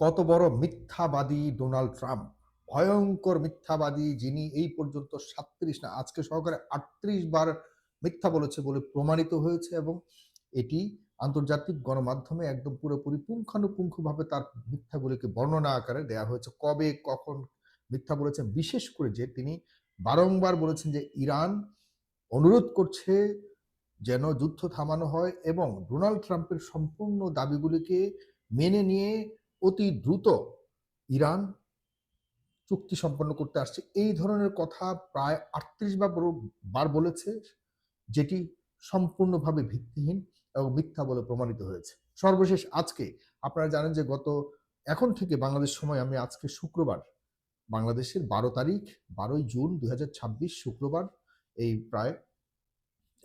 কত বড় মিথ্যাবাদী ডোনাল্ড ট্রাম্প, ভয়ঙ্কর মিথ্যাবাদী, যিনি এই পর্যন্ত ৩৭ না আজকে সহকারে ৩৮ বার মিথ্যা বলেছে বলে প্রমাণিত হয়েছে এবং এটি আন্তর্জাতিক গণমাধ্যমে একদম পুরোপুরি পুঙ্খানুপুঙ্খভাবে তার মিথ্যাগুলিকে বর্ণনা আকারে দেয়া হয়েছে। কবে, কখন মিথ্যা বলেছেন, বিশেষ করে যে তিনি বারংবার বলেছেন যে ইরান অনুরোধ করছে যেন যুদ্ধ থামানো হয় এবং ডোনাল্ড ট্রাম্পের সম্পূর্ণ দাবিগুলিকে মেনে নিয়ে অতি দ্রুত ইরান চুক্তি সম্পন্ন করতে আসছে। এই ধরনের কথা প্রায় ৩৮ বার বলেছে, যেটি সম্পূর্ণভাবে ভিত্তিহীন এবং মিথ্যা বলে প্রমাণিত হয়েছে। সর্বশেষ আজকে আপনারা জানেন যে এখন থেকে বাংলাদেশ সময়, আমি আজকে শুক্রবার, বাংলাদেশের ১২ তারিখ, ১২ই জুন ২০২৬ শুক্রবার, এই প্রায়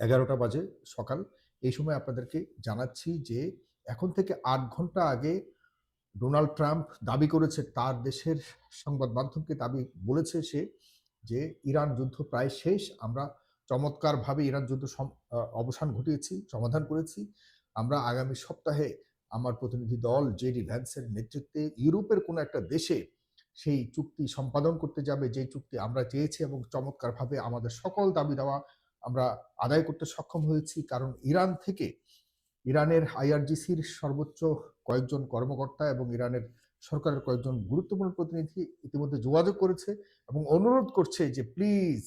১১টা বাজে সকাল। এই সময় আপনাদেরকে জানাচ্ছি যে এখন থেকে ৮ ঘন্টা আগে ডোনাল্ড ট্রাম্প দাবি করেছে, তার দেশের সংবাদ মাধ্যমকে দাবি বলেছে সে, যে ইরান যুদ্ধ প্রায় শেষ। আমরা চমৎকারভাবে ইরান যুদ্ধ অবসান ঘটিয়েছি, সমাধান করেছি। আমরা আগামী সপ্তাহে আমার প্রতিনিধি দল জেডি ভ্যান্সের নেতৃত্বে ইউরোপের কোনো একটা দেশে সেই চুক্তি সম্পাদন করতে যাবে, যে চুক্তি আমরা চেয়েছি, এবং চমৎকারভাবে আমাদের সকল দাবি দেওয়া আমরা আদায় করতে সক্ষম হয়েছি। কারণ ইরানের আইআরজিসির সর্বোচ্চ কয়েকজন কর্মকর্তা এবং ইরানের সরকারের কয়েকজন গুরুত্বপূর্ণ প্রতিনিধি ইতিমধ্যে যোগাযোগ করেছে এবং অনুরোধ করছে যে প্লিজ,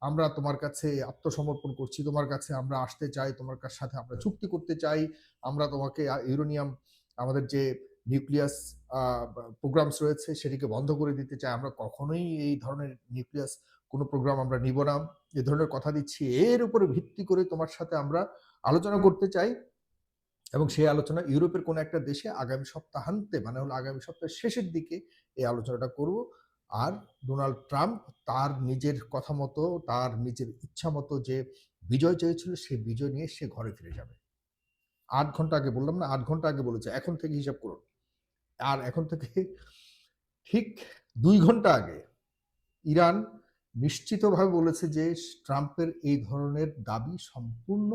আমরা তোমার কাছে আত্মসমর্পণ করছি, তোমার কাছে আমরা আসতে চাই, তোমার সাথে আমরা চুক্তি করতে চাই, আমরা তোমাকে ইউরেনিয়াম, আমাদের যে নিউক্লিয়াস প্রোগ্রামস রয়েছে সেটিকে বন্ধ করে দিতে চাই, আমরা কখনোই এই ধরনের নিউক্লিয়াস কোনো প্রোগ্রাম আমরা নিব না, এ ধরনের কথা দিচ্ছি। এর উপরে ভিত্তি করে তোমার সাথে আমরা আলোচনা করতে চাই এবং সেই আলোচনা ইউরোপের কোনো একটা দেশে আগামী সপ্তাহান্তে, মানে হলো আগামী সপ্তাহের শেষের দিকে এই আলোচনাটা করব। আর ডোনাল্ড ট্রাম্প তার নিজের কথা মতো, তার নিজের ইচ্ছা মতো যে বিজয় চেয়েছিল, সেই বিজয় নিয়ে সে ঘরে ফিরে যাবে। ৮ ঘন্টা আগে বললাম না, ৮ ঘন্টা আগে বলেছে, এখন থেকে হিসাব করুন। আর এখন থেকে ঠিক ২ ঘন্টা আগে ইরান নিশ্চিতভাবে বলেছে যে ট্রাম্পের এই ধরনের দাবি সম্পূর্ণ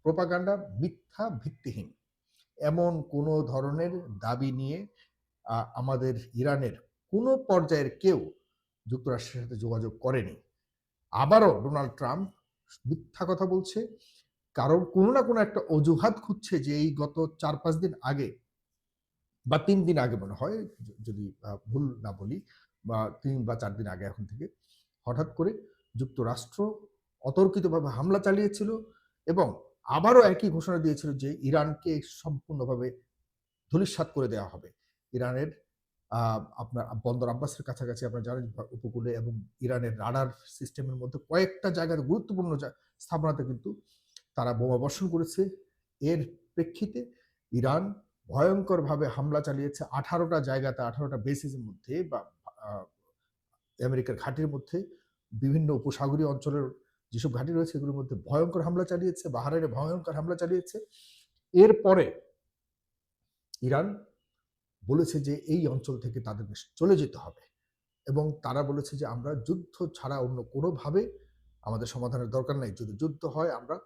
প্রোপাগান্ডা, মিথ্যা, ভিত্তিহীন। এমন কোনো ধরনের দাবি নিয়ে আমাদের ইরানের কোনো পর্যায়ের কেউ যুক্তরাষ্ট্রের সাথে যোগাযোগ করেনি। আবারও ডোনাল্ড ট্রাম্প মিথ্যা কথা বলছে, কারণ কোনো না কোনো একটা অজুহাত খুঁজছে যে এই গত ৪-৫ দিন আগে বা ৩ দিন আগে মনে হয়, যদি ভুল না বলি, বা ৩ বা ৪ দিন আগে এখন থেকে হঠাৎ করে যুক্তরাষ্ট্র অতর্কিতভাবে হামলা চালিয়েছিল এবং আবারও একই ঘোষণা দিয়েছিল যে ইরানকে সম্পূর্ণভাবে ধূলিসাৎ করে দেওয়া হবে। ইরানের আপনার বন্দর আব্বাসের কাছাকাছি, আপনারা জানেন, উপকূলে, এবং ইরানের রাডার সিস্টেমের মধ্যে কয়েকটা জায়গায়, গুরুত্বপূর্ণ স্থাপনাতে কিন্তু তারা বোমা বর্ষণ করেছে। এর প্রেক্ষিতে ইরান ভয়ঙ্করভাবে হামলা চালিয়েছে ১৮টা জায়গাতে, ১৮টা বেসিসের মধ্যে, বা আমেরিকার ঘাঁটির মধ্যে, বিভিন্ন উপসাগরীয় অঞ্চলের যেসব ঘাঁটি রয়েছে এগুলোর মধ্যে ভয়ঙ্কর হামলা চালিয়েছে, বাহারাইনে ভয়ঙ্কর হামলা চালিয়েছে। এরপরে ইরান বলেছে যে এই অঞ্চল থেকে তাদের চলে যেতে হবে এবং তারা বলেছে যে আমরা যুদ্ধ ছাড়া অন্য কোনোভাবে আমাদের সমাধানের দরকার নাই। যদি যুদ্ধ হয়, আমরা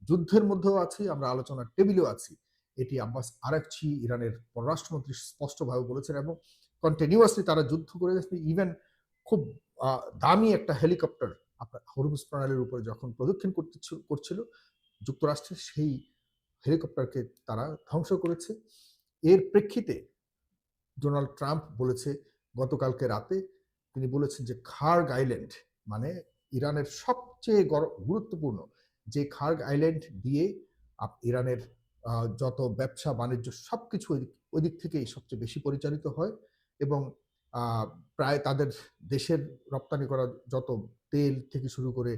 যুদ্ধের মধ্যেও আছি, আমরা আলোচনার টেবিলেও আছি। এটি আব্বাস আরাকচি, ইরানের পররাষ্ট্রমন্ত্রী, স্পষ্টভাবে বলেছেন এবং কন্টিনিউয়াসলি তারা যুদ্ধ করে যাচ্ছে। ইভেন খুব দামি একটা হেলিকপ্টার আপনার হরমুজ প্রণালীর উপরে যখন প্রদক্ষিণ করছিল, যুক্তরাষ্ট্রের সেই হেলিকপ্টারকে তারা ধ্বংস করেছে। এর প্রেক্ষিতে ডোনাল্ড ট্রাম্প বলেছে গতকালকে রাতে, তিনি বলেছেন যে খার্গ আইল্যান্ড, মানে ইরানের সবচেয়ে গুরুত্বপূর্ণ যে খার্গ আইল্যান্ড দিয়ে ইরানের যত ব্যবসা বাণিজ্য সবকিছু ওই দিক থেকেই সবচেয়ে বেশি পরিচালিত হয় এবং প্রায় তাদের দেশের রপ্তানি করা যত তেল থেকে শুরু করে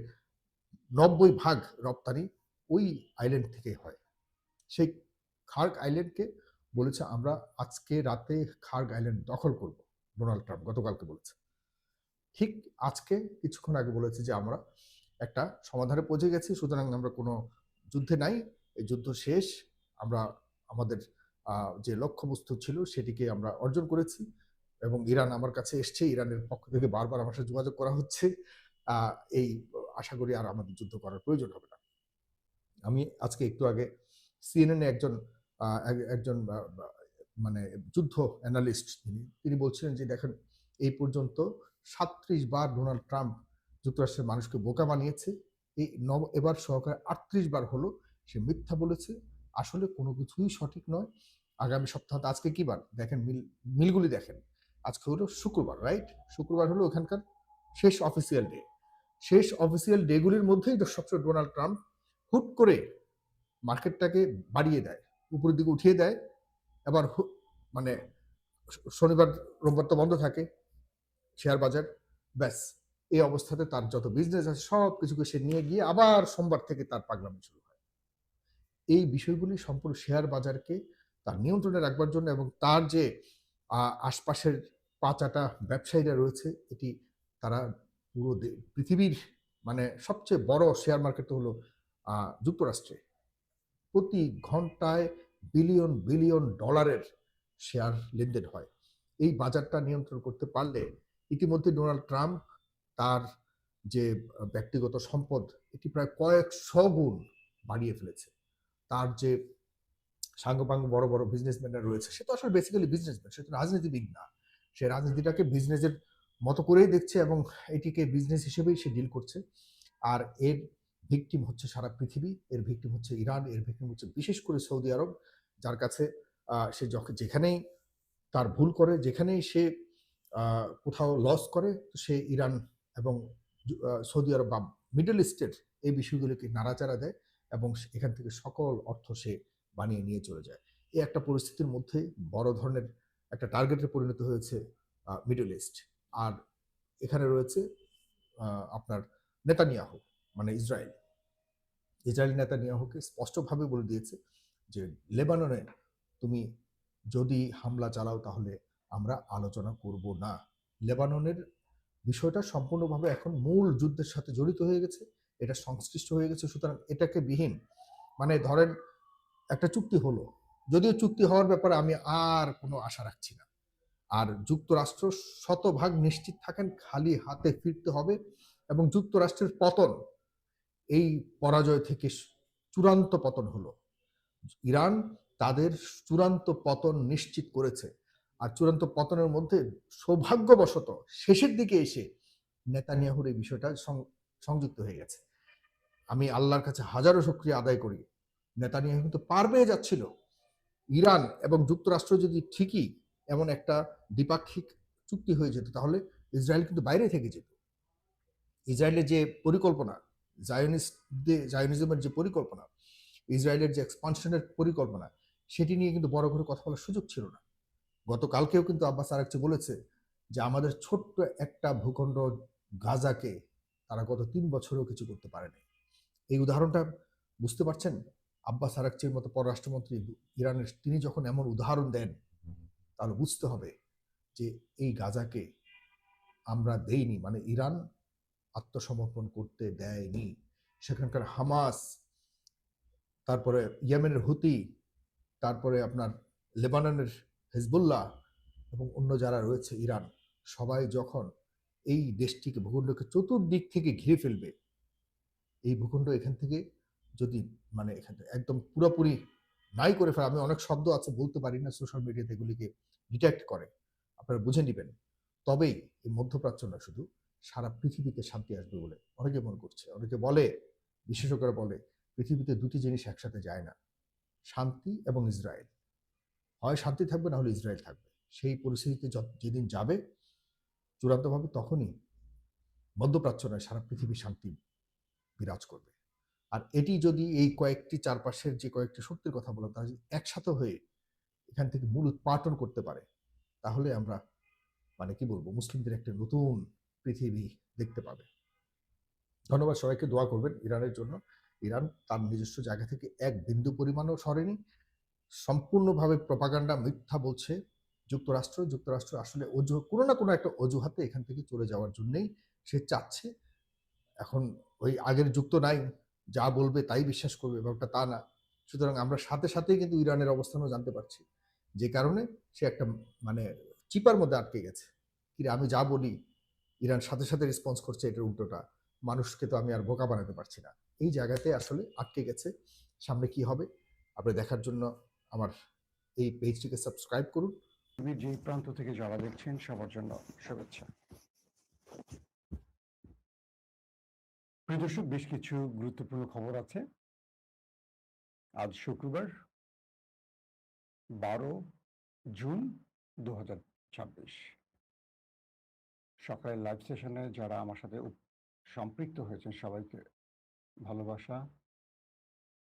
৯০% রপ্তানি ওই আইল্যান্ড থেকে হয়। সেই খার্গ আইল্যান্ডকে বলেছে আমরা আজকে রাতে খার্গ আইল্যান্ড দখল করব, ডোনাল্ড ট্রাম্প গতকালকে বলেছে। ঠিক আজকে কিছুক্ষণ আগে বলেছে যে আমরা একটা সমাধানে পৌঁছে গেছি, সুতরাং আমরা কোনো যুদ্ধে নাই, এই যুদ্ধ শেষ, আমরা আমাদের যে লক্ষ্যবস্তু ছিল সেটিকে আমরা অর্জন করেছি এবং ইরান আমার কাছে এসছে, ইরানের পক্ষ থেকে বারবার আমার সাথে যোগাযোগ করা হচ্ছে। এই আশা করি আর আমাদের যুদ্ধ করার প্রয়োজন হবে না। আমি আজকে একটু আগে সিএনএন একজন মানে যুদ্ধ অ্যানালিস্ট তিনি বলছিলেন যে দেখেন এই পর্যন্ত ৩৭ বার ডোনাল্ড ট্রাম্প যুক্তরাষ্ট্রের মানুষকে বোকা বানিয়েছে। এই এবার সহকারে ৩৮ বার হলো সে মিথ্যা বলেছে। আসলে কোনো কিছুই সঠিক নয়। আগামী সপ্তাহে আজকে কি বার দেখেন, মিলগুলি দেখেন। আজকে হলো শুক্রবার, রাইট? শুক্রবার হলো ওখানকার শেষ অফিসিয়াল ডে। শেষ অফিসিয়াল ডেগুলির মধ্যেই তো সবসময় ডোনাল্ড ট্রাম্প হুট করে মার্কেটটাকে বাড়িয়ে দেয়, উপরের দিকে উঠিয়ে দেয়। আবার মানে শনিবার রোববার তো বন্ধ থাকে শেয়ার বাজার, ব্যাস এই অবস্থাতে তার যত বিজনেস আছে সব কিছুকে সে নিয়ে গিয়ে আবার সোমবার থেকে তার পাগলামি শুরু হয়। এই বিষয়গুলি সম্পূর্ণ শেয়ার বাজারকে তার নিয়ন্ত্রণে রাখবার জন্য এবং তার যে আশপাশের পাঁচাটা ব্যবসায়ীরা রয়েছে, এটি তারা পুরো পৃথিবীর মানে সবচেয়ে বড় শেয়ার মার্কেট হলো যুক্তরাষ্ট্রে। প্রতি ঘন্টায় বিলিয়ন বিলিয়ন ডলারের শেয়ার লেনদেন হয়। এই বাজারটা নিয়ন্ত্রণ করতে পারলে ইতিমধ্যে ডোনাল্ড ট্রাম্প তার যে ব্যক্তিগত সম্পদ এটি প্রায় কয়েকশো গুণ বাড়িয়ে ফেলেছে। তার যে সাঙ্গপাঙ্গ বড় বড় বিজনেসম্যানরা রয়েছে, সে তো আসলে বেসিক্যালি বিজনেসম্যান, সে তো রাজনীতিবিদ না। সে রাজনীতিটাকে বিজনেসের মতো করেই দেখছে এবং এটিকে বিজনেস হিসেবেই সে ডিল করছে। আর এর ভিকটিম হচ্ছে সারা পৃথিবী, এর ভিকটিম হচ্ছে ইরান, এর ভিকটিম হচ্ছে বিশেষ করে সৌদি আরব, যার কাছে সে যেখানেই তার ভুল করে, যেখানেই সে কোথাও লস করে, সে ইরান এবং সৌদি আরব বা মিডল ইস্টের এই বিষয়গুলিকে নাড়াচাড়া দেয় এবং এখান থেকে সকল অর্থ সে বানিয়ে নিয়ে চলে যায়। এই একটা পরিস্থিতির মধ্যে বড় ধরনের একটা টার্গেটে পরিণত হয়েছে মিডল ইস্ট। আর এখানে রয়েছে আপনার নেতানিয়াহু, মানে ইসরায়েল। ইসরায়েল নেতানিয়াহুকে স্পষ্টভাবে বলে দিয়েছে যে লেবাননে তুমি যদি হামলা চালাও তাহলে আমরা আলোচনা করব না। লেবাননের বিষয়টা সম্পূর্ণভাবে এখন মূল যুদ্ধের সাথে জড়িত হয়ে গেছে, এটা সংশ্লিষ্ট হয়ে গেছে। সুতরাং এটাকে বিহীন মানে ধরেন একটা চুক্তি হলো, যদিও চুক্তি হওয়ার ব্যাপারে আমি আর কোনো আশা রাখছি না। আর যুক্তরাষ্ট্র শতভাগ নিশ্চিত থাকেন খালি হাতে ফিরতে হবে এবং যুক্তরাষ্ট্রের পতন এই পরাজয় থেকে চূড়ান্ত পতন হলো। ইরান তাদের চূড়ান্ত পতন নিশ্চিত করেছে। আর চূড়ান্ত পতনের মধ্যে সৌভাগ্যবশত শেষের দিকে এসে নেতানিয়াহুর এই বিষয়টা সংযুক্ত হয়ে গেছে। আমি আল্লাহর কাছে হাজারো শুকরিয়া আদায় করি, নেতানিয়াহু কিন্তু পার পেয়ে যাচ্ছিল। ইরান এবং যুক্তরাষ্ট্র যদি ঠিকই এমন একটা দ্বিপাক্ষিক চুক্তি হয়ে যেত তাহলে ইসরায়েল কিন্তু বাইরে থেকে যেত। ইসরায়েলের যে পরিকল্পনা, জায়োনিজমের যে পরিকল্পনা, ইসরায়েলের যে এক্সপানশনের পরিকল্পনা, সেটি নিয়ে কিন্তু বড় করে কথা বলার সুযোগ ছিল না। গতকালকেও কিন্তু আব্বাস আরাকচি বলেছে যে আমাদের ছোট্ট একটা ভূখণ্ড গাজাকে তারা গত ৩ বছরেও কিছু করতে পারেনি। এই উদাহরণটা বুঝতে পারছেন? আব্বাস আরাকচির মতো পররাষ্ট্রমন্ত্রী ইরানের, তিনি যখন এমন উদাহরণ দেন তাহলে বুঝতে হবে যে এই গাজাকে আমরা দেইনি, মানে ইরান আত্মসমর্পণ করতে দেয়নি। সেখানকার হামাস, তারপরে ইয়েমেনের হুতি, তারপরে আপনার লেবাননের হেজবুল্লাহ এবং অন্য যারা রয়েছে ইরান, সবাই যখন এই দেশটিকে ভূখণ্ডকে চতুর্দিক থেকে ঘিরে ফেলবে, এই ভূখণ্ড এখান থেকে যদি মানে এখান থেকে একদম পুরোপুরি নাই করে ফেলে, আমি অনেক শব্দ আছে বলতে পারি না, সোশ্যাল মিডিয়াতে এগুলিকে ডিটেক্ট করে, আপনারা বুঝে নেবেন, তবেই এই মধ্যপ্রাচ্য না শুধু সারা পৃথিবীতে শান্তি আসবে বলে অনেকে মনে করছে। অনেকে বলে, বিশেষজ্ঞরা বলে, পৃথিবীতে দুটি জিনিস একসাথে যায় না, শান্তি এবং ইসরায়েল। হয় শান্তি থাকবে না হলে ইসরায়েল থাকবে। সেই পরিস্থিতিতে যেদিন যাবে চূড়ান্তভাবে, তখনই মধ্যপ্রাচ্য নয় সারা পৃথিবী শান্তি বিরাজ করবে। আর এটি যদি এই কয়েকটি চারপাশের যে কয়েকটি শক্তির কথা বললাম তারা যদি একসাথে হয়ে এখান থেকে মূল উৎপাটন করতে পারে, তাহলে আমরা মানে কি বলবো, মুসলিমদের একটা নতুন পৃথিবী দেখতে পাবে। ধন্যবাদ সবাইকে, দোয়া করবেন ইরানের জন্য। ইরান তার নিজস্ব জায়গা থেকে এক বিন্দু পরিমাণও সরেনি, সম্পূর্ণভাবে প্রপাগান্ডা মিথ্যা বলছে যুক্তরাষ্ট্র আসলে কোনো না কোনো একটা অজুহাতে এখান থেকে চলে যাওয়ার জন্যই সে চাচ্ছে। এখন ওই আগের যুক্ত নাই, যা বলবে তাই বিশ্বাস করবে ব্যাপারটা তা না। সুতরাং আমরা সাথে সাথেই কিন্তু ইরানের অবস্থানও জানতে পারছি, যে কারণে সে একটা মানে চিপার মধ্যে আটকে গেছে। কিরে আমি যা বলি ইরান সাথে সাথে রেসপন্স করছে, এটার উল্টোটা, মানুষকে তো আমি আর বোকা বানাতে পারছি না। এই জায়গাতে আসলে আটকে গেছে। সামনে কি হবে আপনি দেখার জন্য আমার এই পেজটিকে সাবস্ক্রাইব করুন। যে প্রান্ত থেকে যারা দেখছেন সবার জন্য শুভেচ্ছা। প্রিয় দর্শক, বেশ কিছু গুরুত্বপূর্ণ খবর আছে। আজ শুক্রবার 12 জুন 2026 সকালের লাইভ সেশনে যারা আমার সাথে সম্পৃক্ত হয়েছেন সবাইকে ভালোবাসা।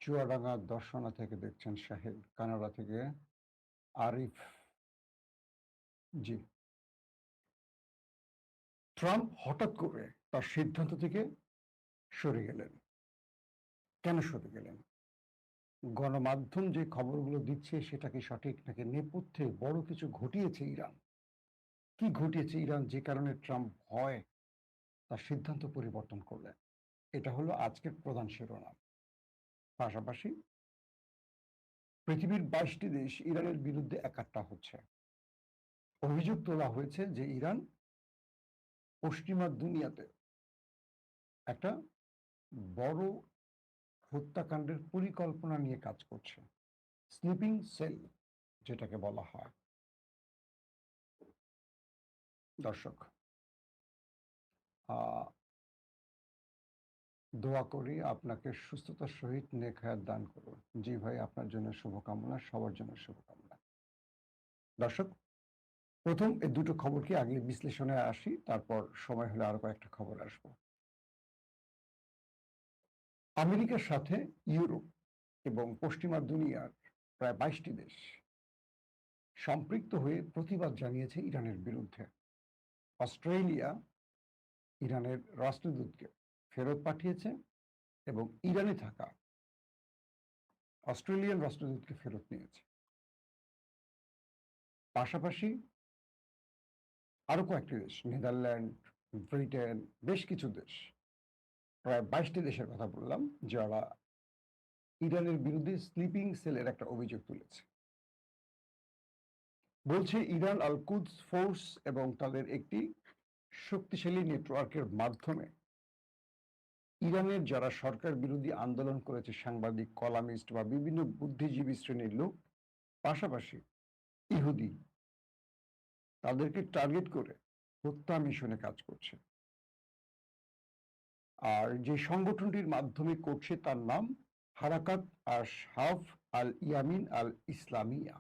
চুয়াডাঙ্গা দর্শনা থেকে দেখছেন শাহিদ, কানাডা থেকে আরিফ। জি, ট্রাম্প হঠাৎ করে তার সিদ্ধান্ত থেকে সরে গেলেন। কেন সরে গেলেন? গণমাধ্যম যে খবরগুলো দিচ্ছে সেটা কি সঠিক, নাকি নেপথ্যে বড় কিছু ঘটিয়েছে ইরান? কি ঘটিয়েছে ইরান যে কারণে ট্রাম্প ভয় তার সিদ্ধান্ত পরিবর্তন করলেন? এটা হলো আজকের প্রধান শিরোনাম। পাশাপাশি পৃথিবীর 22টি দেশ ইরানের বিরুদ্ধে একাট্টা হচ্ছে। অভিযোগ তোলা হয়েছে যে ইরান পশ্চিমা দুনিয়াতে একটা বড় হত্যাকাণ্ডের পরিকল্পনা নিয়ে কাজ করছে, স্লিপিং সেল যেটাকে বলা হয়। দর্শক, দোয়া করি আপনাকে সুস্থতার সহিত নেক হায়াত দান করুন। জি ভাই, আপনার জন্য শুভকামনা, সবার জন্য শুভকামনা। দর্শক, প্রথম এই দুটো খবরকে আগে বিশ্লেষণে আসি, তারপর সময় হলে আরো কয়েকটা খবর আসবো। আমেরিকার সাথে ইউরোপ এবং পশ্চিমা দুনিয়ার প্রায় 22টি দেশ সম্পৃক্ত হয়ে প্রতিবাদ জানিয়েছে ইরানের বিরুদ্ধে। অস্ট্রেলিয়া ইরানের রাষ্ট্রদূতকে ফেরত পাঠিয়েছে এবং ইরানে থাকা অস্ট্রেলিয়ান রাষ্ট্রদূতকে ফেরত নিয়েছে। পাশাপাশি আরো কয়েকটি দেশ, নেদারল্যান্ড, ব্রিটেন, বেশ কিছু দেশ, প্রায় 22টি দেশের কথা বললাম, যারা ইরানের বিরুদ্ধে স্লিপিং সেলের একটা অভিযোগ তুলেছে। বলছে ইরান আল কুদস ফোর্স এবং তাদের একটি শক্তিশালী নেটওয়ার্কের মাধ্যমে ইরানের যারা সরকার বিরোধী আন্দোলন করেছে, সাংবাদিক, কলামিস্ট বা বিভিন্ন বুদ্ধিজীবী শ্রেণীর লোক, পাশাপাশি ইহুদি, তাদেরকে টার্গেট করে হত্যা মিশনে কাজ করছে। আর যে সংগঠনটির মাধ্যমে করছে তার নাম হারাকাত আশহাব আল ইয়ামিন আল ইসলামিয়া।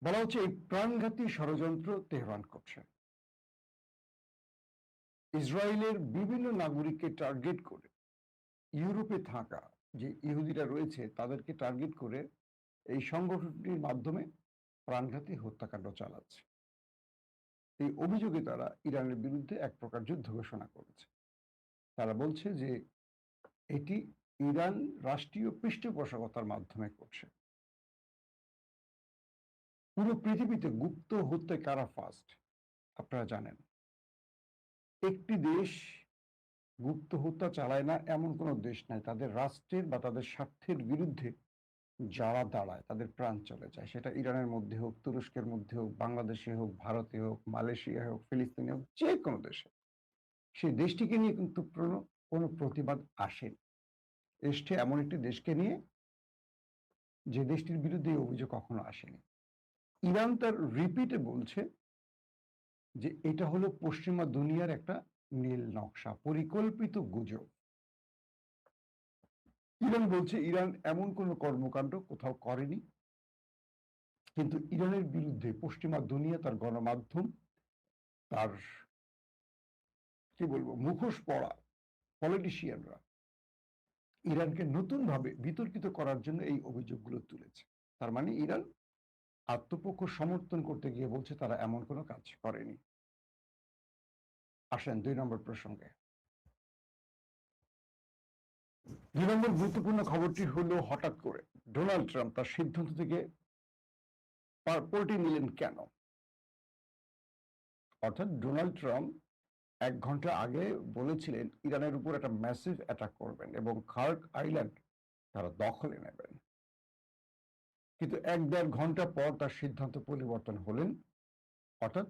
বলা হচ্ছে এই প্রাণঘাতী ষড়যন্ত্র তেহরান করছে। ইসরায়েলের বিভিন্ন নাগরিককে টার্গেট করে, ইউরোপে থাকা যে ইহুদিরা রয়েছে তাদেরকে টার্গেট করে এই সংগঠনটির মাধ্যমে প্রাণঘাতী হত্যাকাণ্ড চালাচ্ছে। এই অভিযোগে তারা ইরানের বিরুদ্ধে এক প্রকার যুদ্ধ ঘোষণা করেছে। তারা বলছে যে এটি ইরান রাষ্ট্রীয় পৃষ্ঠপোষকতার মাধ্যমে করছে। পুরো পৃথিবীতে গুপ্ত হত্যা কারা ফার্স্ট আপনারা জানেন। একটি দেশ গুপ্ত হত্যা চালায় না এমন কোনো দেশ নাই। তাদের রাষ্ট্রের বা তাদের স্বার্থের বিরুদ্ধে যারা দাঁড়ায় তাদের প্রাণ চলে যায়। সেটা ইরানের মধ্যে হোক, তুরস্কের মধ্যে হোক, বাংলাদেশে হোক, ভারতে হোক, মালয়েশিয়া হোক, ফিলিস্তিনে হোক, যে কোনো দেশে। সেই দেশটিকে নিয়ে কিন্তু কোনো প্রতিবাদ আসেনি। এসছে এমন একটি দেশকে নিয়ে যে দেশটির বিরুদ্ধে এই অভিযোগ কখনো আসেনি। ইরান তার রিপিটে বলছে যে এটা হলো পশ্চিমা দুনিয়ার একটা নীল নকশা, পরিকল্পিত গুজব। ইরান বলছে ইরান এমন কোনো কর্মকাণ্ড কোথাও করেনি, কিন্তু ইরানের বিরুদ্ধে পশ্চিমা দুনিয়া, তার গণমাধ্যম, তার কি বলবো মুখোশ পড়া পলিটিশিয়ানরা ইরানকে নতুনভাবে বিতর্কিত করার জন্য এই অভিযোগগুলো তুলেছে। তার মানে ইরান আত্মপক্ষ সমর্থন করতে গিয়ে বলছে তারা এমন কোনো কাজ করেনি। আসেন 2 নম্বর প্রসঙ্গে। 2 নম্বর গুরুত্বপূর্ণ খবরটি হলো হঠাৎ করে ডোনাল্ড ট্রাম্প তার সিদ্ধান্ত থেকে পল্টি নিলেন কেন? অর্থাৎ ডোনাল্ড ট্রাম্প 1 ঘন্টা আগে বলেছিলেন ইরানের উপর একটা ম্যাসিভ অ্যাটাক করবেন এবং খার্ক আইল্যান্ড তারা দখলে নেবেন। কিন্তু 1-1.5 ঘন্টা পর তার সিদ্ধান্ত পরিবর্তন হলেন। অর্থাৎ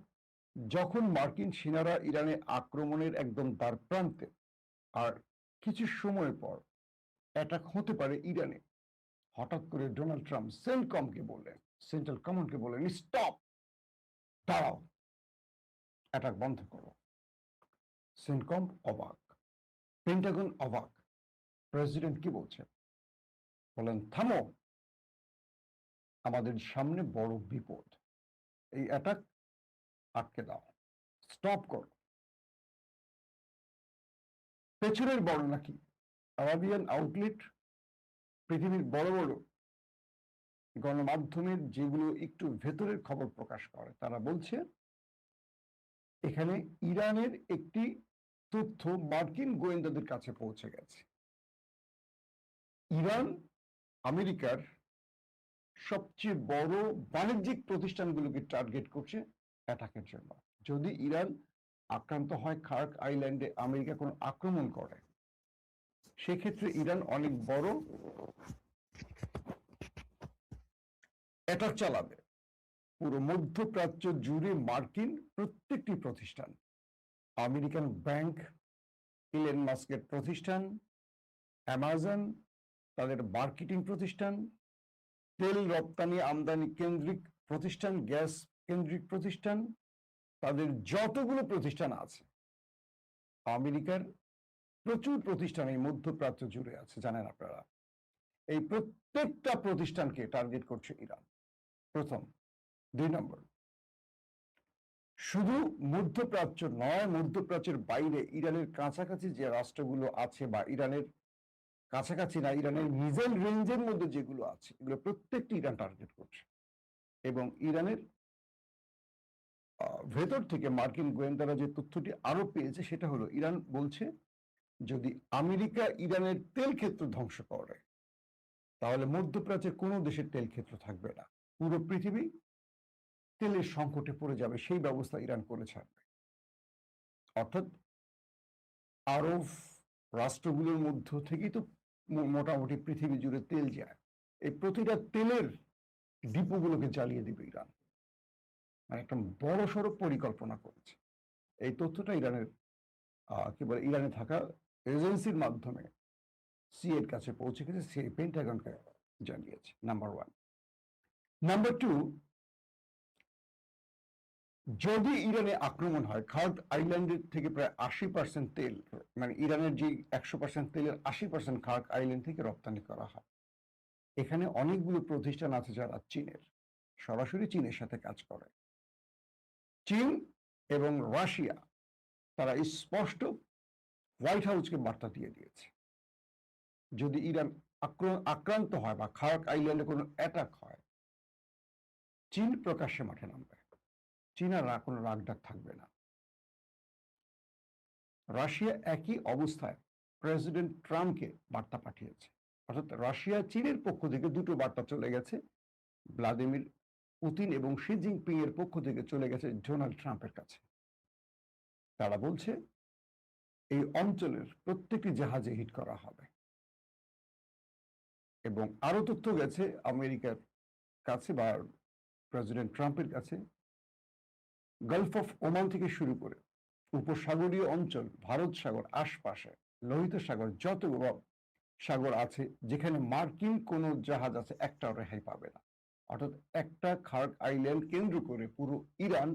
যখন মার্কিন সেনারা ইরানে আক্রমণের একদম দ্বার প্রান্তে, আর কিছু সময় পর অ্যাটাক হতে পারে ইরানে, হঠাৎ করে ডোনাল্ড ট্রাম্প সেন্টকমকে বললেন, সেন্ট্রাল কমান্ডকে বললেন, স্টপ, দাঁড়াও, অ্যাটাক বন্ধ করো। সেন্টকম অবাক, পেন্টাগন অবাক। প্রেসিডেন্ট কি বলছেন? বলেন, থামো, আমাদের সামনে বড় বিপদ, এই অ্যাটাক আটকে দাও, স্টপ করো। পেছনের বর্ণনা কি? আরাবিয়ান আউটলেট, পৃথিবীর বড় বড় গণমাধ্যমের যেগুলো একটু ভেতরের খবর প্রকাশ করে, তারা বলছে এখানে ইরানের একটি তথ্য মার্কিন গোয়েন্দাদের কাছে পৌঁছে গেছে। ইরান আমেরিকার সবচেয়ে বড় বাণিজ্যিক প্রতিষ্ঠানগুলোকে টার্গেট করছে অ্যাটাকের জন্য। যদি ইরান আক্রান্ত হয়, খার্ক আইল্যান্ডে আমেরিকা কোনো আক্রমণ করে, সেক্ষেত্রে ইরান অনেক বড় অ্যাটাক চালাবে পুরো মধ্যপ্রাচ্য জুড়ে। মার্কিন প্রত্যেকটি প্রতিষ্ঠান, আমেরিকান ব্যাংক, ইলন মাস্কের প্রতিষ্ঠান, অ্যামাজন, তাদের মার্কেটিং প্রতিষ্ঠান, তেল রপ্তানি আমদানি কেন্দ্রিক প্রতিষ্ঠান, গ্যাস কেন্দ্রিক প্রতিষ্ঠান, তাদের যতগুলো প্রতিষ্ঠান আছে, আমেরিকার প্রচুর প্রতিষ্ঠান এই মধ্যপ্রাচ্য জুড়ে আছে, জানেন আপনারা। এই প্রত্যেকটা প্রতিষ্ঠানকে টার্গেট করছে ইরান, প্রথম। 2 নম্বর, শুধু মধ্যপ্রাচ্য নয়, মধ্যপ্রাচ্যের বাইরে ইরানের কাছাকাছি যে রাষ্ট্রগুলো আছে, বা ইরানের কাছাকাছি না, ইরানের মিসাইল রেঞ্জের মধ্যে যেগুলো আছে, এগুলো প্রত্যেকটি ইরান টার্গেট করছে। এবং ইরানের ভেতর থেকে মার্কিন গোয়েন্দারা যে তথ্যটি আরো পেয়েছে, সেটা হলো ইরান বলছে যদি আমেরিকা ইরানের তেল ক্ষেত্র ধ্বংস করে, তাহলে মধ্যপ্রাচ্যের কোনো দেশের তেল ক্ষেত্র থাকবে না, পুরো পৃথিবী তেলের সংকটে পড়ে যাবে, সেই ব্যবস্থা ইরান করে ছাড়বে। অর্থাৎ আরব রাষ্ট্রগুলোর মধ্য থেকেই তো মোটামুটি পৃথিবী জুড়ে তেল যায়, এই প্রতিটা তেলের ডিপোগুলোকে জ্বালিয়ে দিবে ইরান। মানে একটা বড় সড়ো পরিকল্পনা করেছে। এই তথ্যটা ইরানের কি বলে, ইরানে থাকা এজেন্সির মাধ্যমে সিএর কাছে পৌঁছে গেছে, সে পেন্টাগনকে জানিয়েছে। নাম্বার 1। নাম্বার 2, যদি ইরানে আক্রমণ হয়, খার্ক আইল্যান্ডের থেকে প্রায় 80% তেল, মানে ইরানের যে 100% তেলের 80% খার্ক আইল্যান্ড থেকে রপ্তানি করা হয়। এখানে অনেকগুলো প্রতিষ্ঠান আছে যারা চীনের, সরাসরি চীনের সাথে কাজ করে। চীন এবং রাশিয়া তারা স্পষ্ট হোয়াইট হাউসকে বার্তা দিয়ে দিয়েছে, যদি ইরান আক্রান্ত হয় বা খার্ক আইল্যান্ডে কোনো অ্যাটাক হয়, চীন প্রকাশ্যে মাঠে নামবে। চীন আর কোনো রাগডাক থাকবে না। রাশিয়া একই অবস্থায় প্রেসিডেন্ট ট্রাম্পকে বার্তা পাঠিয়েছে। অর্থাৎ রাশিয়া চীনের পক্ষ থেকে দুটো বার্তা চলে গেছে, ভ্লাদিমির পুতিন এবং শি জিনপিং এর পক্ষ থেকে চলে গেছে ডোনাল্ড ট্রাম্পের কাছে। তারা বলছে এই অঞ্চলের প্রত্যেকটি জাহাজে হিট করা হবে। এবং আরো তথ্য গেছে আমেরিকার কাছে বা প্রেসিডেন্ট ট্রাম্পের কাছে, গালফ অফ ওমান থেকে শুরু করে উপসাগরীয় অঞ্চল, ভারত সাগর আশপাশে, লোহিত সাগর, যতগুলো সাগর আছে যেখানে মার্কিন কোনো জাহাজ আছে, একটাও রেহাই পাবে না। অর্থাৎ একটা খার্ক আইল্যান্ড কেন্দ্র করে পুরো ইরান,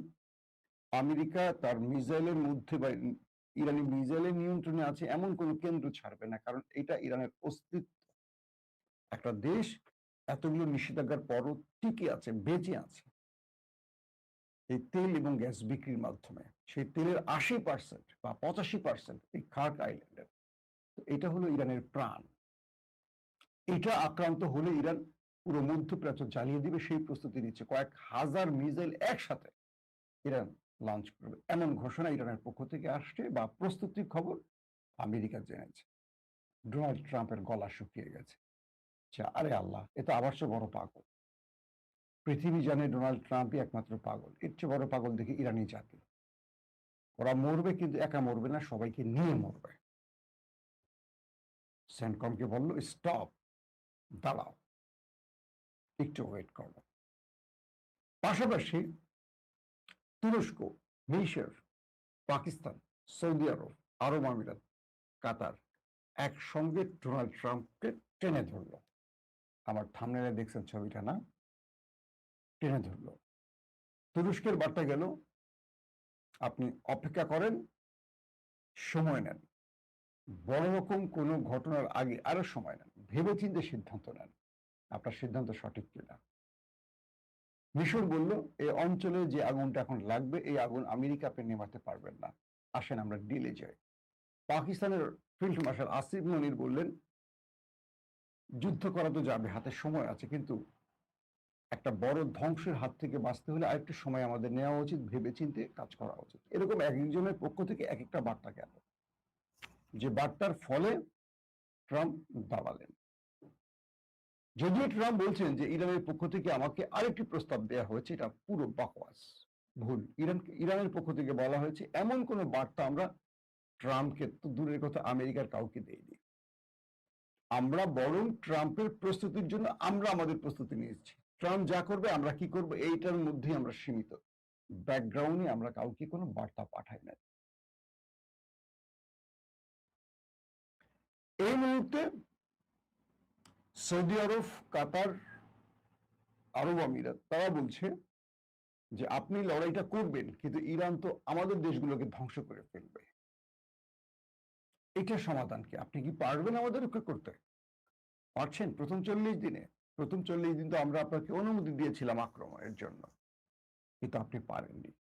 আমেরিকা তার মিসাইলের মধ্যে বা ইরানি মিসাইলের নিয়ন্ত্রণে আছে এমন কোনো কেন্দ্র ছাড়বে না, কারণ এটা ইরানের অস্তিত্ব। একটা দেশ এতগুলো নিষেধাজ্ঞার পরও টিকে আছে, বেঁচে আছে এই তেল এবং গ্যাস বিক্রির মাধ্যমে। সেই তেলের 80% বা 85% এই খার্ক আইল্যান্ডের। এটা হলো ইরানের প্রাণ। এটা আক্রান্ত হলে ইরান পুরো মধ্যপ্রাচ্য জ্বালিয়ে দিবে, সেই প্রস্তুতি নিচ্ছে। কয়েক হাজার মিসাইল একসাথে ইরান লঞ্চ করবে, এমন ঘোষণা ইরানের পক্ষ থেকে আসছে বা প্রস্তুতির খবর আমেরিকা জেনেছে। ডোনাল্ড ট্রাম্পের গলা শুকিয়ে গেছে। আরে আল্লাহ, এ তো আবার চেয়ে বড় পাগল। পৃথিবী জানে ডোনাল্ড ট্রাম্পই একমাত্র পাগল, এর চেয়ে বড় পাগল দেখি ইরানি জাতি। ওরা মরবে, কিন্তু একা মরবে না, সবাইকে নিয়ে মরবে। সেন্টকমকে বলল, স্টপ, দাঁড়াও, একটু ওয়েট করো। পাশাপাশি তুরস্ক, মিশর, পাকিস্তান, সৌদি আরব, আরব আমিরাত, কাতার একসঙ্গে ডোনাল্ড ট্রাম্পকে টেনে ধরল। আমার থাম্বনেইলে দেখছেন ছবিটা না? টেনে ধরলো। তুরস্কের বার্তা গেল, আপনি অপেক্ষা করেন, সময় নেন। বড় রকম কোনো ঘটনার আগে আরো সময় নেন। ভেবেচিন্তে সিদ্ধান্ত নেন। আপনার সিদ্ধান্ত সঠিক কিনা। মিশর বলল, এই অঞ্চলে যে আগুনটা এখন লাগবে, এই আগুন আমেরিকা আপনি নেভাতে পারবেন না। আসেন আমরা ডিলে যাই। পাকিস্তানের ফিল্ড মার্শাল আসিফ মনির বললেন, যুদ্ধ করা তো যাবে, হাতে সময় আছে, কিন্তু একটা বড় ধ্বংসের হাত থেকে বাঁচতে হলে আরেকটু সময় আমাদের নেওয়া উচিত, ভেবেচিন্তে কাজ করা উচিত। এরকম এক একজনের পক্ষ থেকে এক একটা বার্তা গেল, যে বার্তার ফলে ট্রাম্প দাঁড়ালেন। যদিও ট্রাম্প বলছেন যে ইরানের পক্ষ থেকে আমাকে আরেকটি প্রস্তাব দেওয়া হয়েছে, এটা পুরো বাকওয়াস, ভুল। ইরানের পক্ষ থেকে বলা হয়েছে এমন কোন বার্তা আমরা ট্রাম্পকে তো দূরের কথা আমেরিকার কাউকে দেইনি। আমরা বরং ট্রাম্পের প্রস্তুতির জন্য আমরা আমাদের প্রস্তুতি নিয়েছি। ট্রাম্প যা করবে আমরা কি করব এইটার মধ্যেই আমরা সীমিত। ব্যাকগ্রাউন্ডে আমরা কাউকে কোনো বার্তা পাঠাই না। এই মুহূর্তে সৌদি আরব, কাতার, আরব আমিরাত তারা বলছে যে আপনি লড়াইটা করবেন, কিন্তু ইরান তো আমাদের দেশগুলোকে ধ্বংস করে ফেলবে। এটা সমাধান কি? আপনি কি পারবেন আমাদের রক্ষা করতে? পারছেন? প্রথম 40 দিনে? প্রথম 40 দিন তো আমরা আপনাকে অনুমতি দিয়েছিলাম আক্রমণের জন্য, কিন্তু আপনি পারেননি।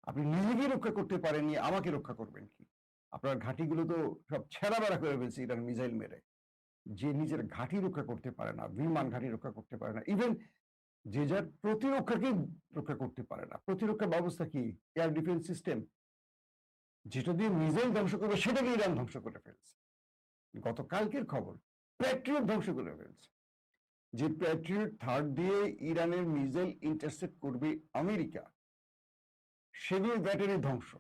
আপনি নিজেকে রক্ষা করতে পারেননি, আমাকে রক্ষা করবেন কি? আপনার ঘাঁটিগুলো তো সব ছেঁড়া বেড়া করে ফেলছে ইরান মিসাইল মেরে। যে নিজের ঘাঁটি রক্ষা করতে পারে না, বিমান ঘাঁটি রক্ষা করতে পারে না, ইভেন যে যার প্রতিরক্ষাকে রক্ষা করতে পারে না। প্রতিরক্ষা ব্যবস্থা কি? এয়ার ডিফেন্স সিস্টেম, যেটা দিয়ে মিসাইল ধ্বংস করবে সেটাকে ইরান ধ্বংস করে ফেলছে। গতকালকের খবর, প্যাট্রিয়ট ধ্বংস করে ফেলছে। যে প্যাট্রিয়ট থার্ড দিয়ে ইরানের মিসাইল ইন্টারসেপ্ট করবে আমেরিকা, সেগুলোর ব্যাটারি ধ্বংস,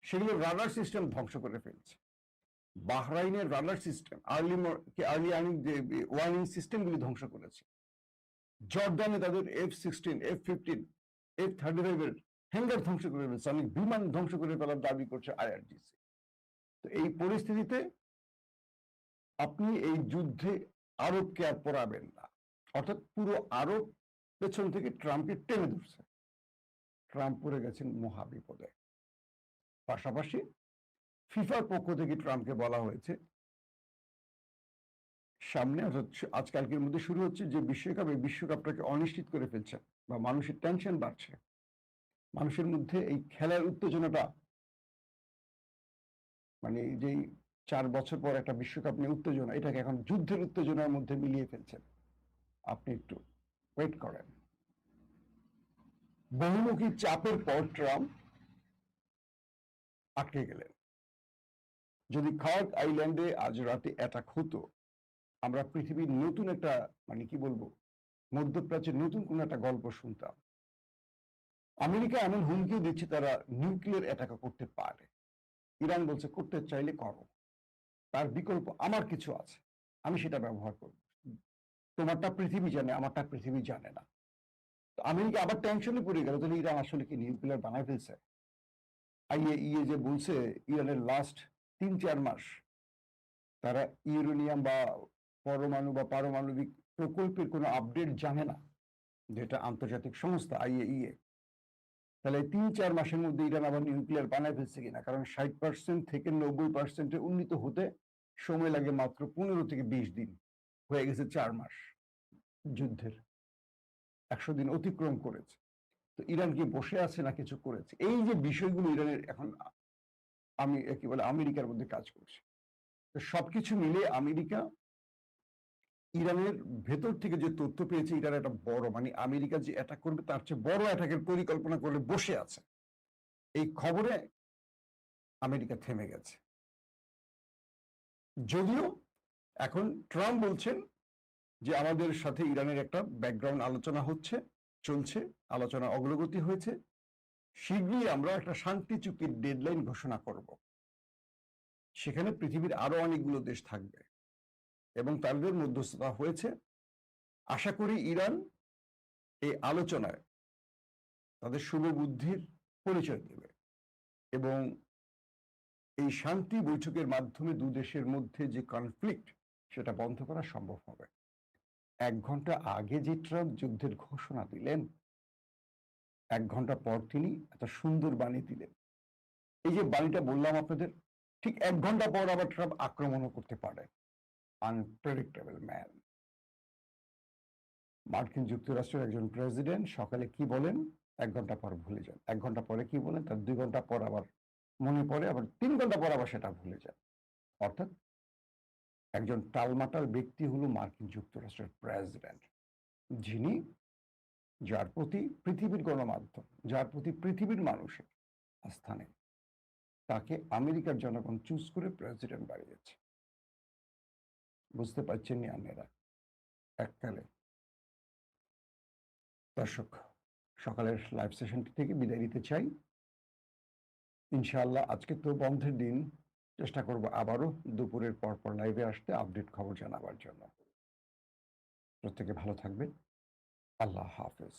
সেগুলোর রাডার সিস্টেম ধ্বংস করে ফেলছে। বাহরাইনের রাডার সিস্টেম, আর্লি ওয়ার্নিং সিস্টেমগুলি ধ্বংস করেছে। জর্ডানে তাদের F-16, F-15, F-35 এর হ্যাঙ্গার ধ্বংস করে ফেলছে, অনেক বিমান ধ্বংস করে ফেলার দাবি করছে IRGC। তো এই পরিস্থিতিতে আপনি এই যুদ্ধে আরবকে আর পড়াবেন না, অর্থাৎ পুরো আরব পেছন থেকে ট্রাম্পকে টেনে ধরছে। ট্রাম্প পড়ে গেছেন মহাবিপদে। পাশাপাশি ফিফার পক্ষ থেকে ট্রাম্পকে বলা হয়েছে, সামনে অর্থাৎ আজকালকের মধ্যে শুরু হচ্ছে যে বিশ্বকাপটাকে অনিশ্চিত করে ফেলছেন, বা মানুষের টেনশন বাড়ছে, মানুষের মধ্যে এই খেলার উত্তেজনাটা, মানে যেই 4 বছর পর একটা বিশ্বকাপ নিয়ে উত্তেজনা, এটাকে এখন যুদ্ধের উত্তেজনার মধ্যে মিলিয়ে ফেলছেন। আপনি একটু ওয়েট করেন। বহুমুখী চাপের পর ট্রাম্প আটকে গেলেন। যদি খার্ক আইল্যান্ডে আজ রাতে অ্যাটাক হতো, আমরা পৃথিবীর নতুন একটা, মানে কি বলবো, মধ্যপ্রাচ্যের নতুন কোন একটা গল্প শুনতাম। আমেরিকা এমন হুমকিও দিচ্ছে তারা নিউক্লিয়ার অ্যাটাক করতে পারে। ইরান বলছে করতে চাইলে করো, তার বিকল্প আমার কিছু আছে, আমি সেটা ব্যবহার করব। তোমারটা পৃথিবী জানে, আমারটা পৃথিবী জানে না। তো আমেরিকা আবার টেনশনে পড়ে গেল, তাহলে ইরান আসলে কি নিউক্লিয়ার বানায় ফেলছে? IAEA যে বলছে ইরানের লাস্ট 3-4 মাস তারা ইউরেনিয়াম বা পরমাণু বা পারমাণবিক প্রকল্পের কোনো আপডেট জানে না, যেটা আন্তর্জাতিক সংস্থা IAEA। তাহলে 3-4 মাসের মধ্যে ইরান আবার নিউক্লিয়ার বানায় ফেলছে কিনা, কারণ 60% থেকে 90% উন্নীত হতে সময় লাগে মাত্র 15 থেকে 20 দিন, হয়ে গেছে 4 মাস যুদ্ধের, 100 দিন অতিক্রম করেছে। তো ইরান কি বসে আছে না কিছু করেছে? এই যে বিষয়গুলো ইরানের এখন আমি কি বলে আমেরিকার মধ্যে কাজ করছে। তো সবকিছু মিলে আমেরিকা ইরানের ভেতর থেকে যে তথ্য পেয়েছে, ইরান একটা বড়, মানে আমেরিকা যে অ্যাটাক করবে তার চেয়ে বড় অ্যাটাকের পরিকল্পনা করে বসে আছে। এই খবরে আমেরিকা থেমে গেছে। যদিও এখন ট্রাম্প বলছেন যে আমাদের সাথে ইরানের একটা ব্যাকগ্রাউন্ড আলোচনা হচ্ছে, চলছে, আলোচনা অগ্রগতি হয়েছে, শীঘ্রই আমরা একটা শান্তি চুক্তির ডেডলাইন ঘোষণা করব। সেখানে পৃথিবীর আরো অনেকগুলো দেশ থাকবে এবং তাদের মধ্যস্থতা হয়েছে। আশা করি ইরান এই আলোচনায় তাদের শুভবুদ্ধির পরিচয় দেবে এবং এই শান্তি বৈঠকের মাধ্যমে দু দেশের মধ্যে যে কনফ্লিক্ট, সেটা বন্ধ করা সম্ভব হবে। 1 ঘন্টা আগে যে ট্রাম্প যুদ্ধের ঘোষণা দিলেন, 1 ঘন্টা পর তিনি একটা সুন্দর বাণী দিলেন। এই যে বাণীটা বললাম আপনাদের, ঠিক 1 ঘন্টা পর আবার ট্রাম্প আক্রমণও করতে পারে। Unpredictable man. মার্কিন যুক্তরাষ্ট্রের একজন প্রেসিডেন্ট সকালে কি বলেন, 1 ঘন্টা পর ভুলে যান। 1 ঘন্টা পরে কি বলেন, তার 2 ঘন্টা পর আবার মনে পড়ে, আবার 3 ঘন্টা পর আবার সেটা ভুলে যান। অর্থাৎ একজন টালমাটাল ব্যক্তি হলো মার্কিন যুক্তরাষ্ট্রের প্রেসিডেন্ট। যিনি, যার প্রতি পৃথিবীর গণমাধ্যম, যার প্রতি পৃথিবীর মানুষের আস্থা নেই, তাকে আমেরিকার জনগণ চুজ করে প্রেসিডেন্ট বানিয়েছে। বুঝতে পারছেন নি আপনারা? এককালে। দর্শক, সকালের লাইভ সেশনটি থেকে বিদায় নিতে চাই। ইনশাআল্লাহ আজকে তো বন্ধের দিন, চেষ্টা করব আবারও দুপুরের পর লাইভে আসতে আপডেট খবর জানাবার জন্য। প্রত্যেকে ভালো থাকবেন। আল্লাহ হাফেজ।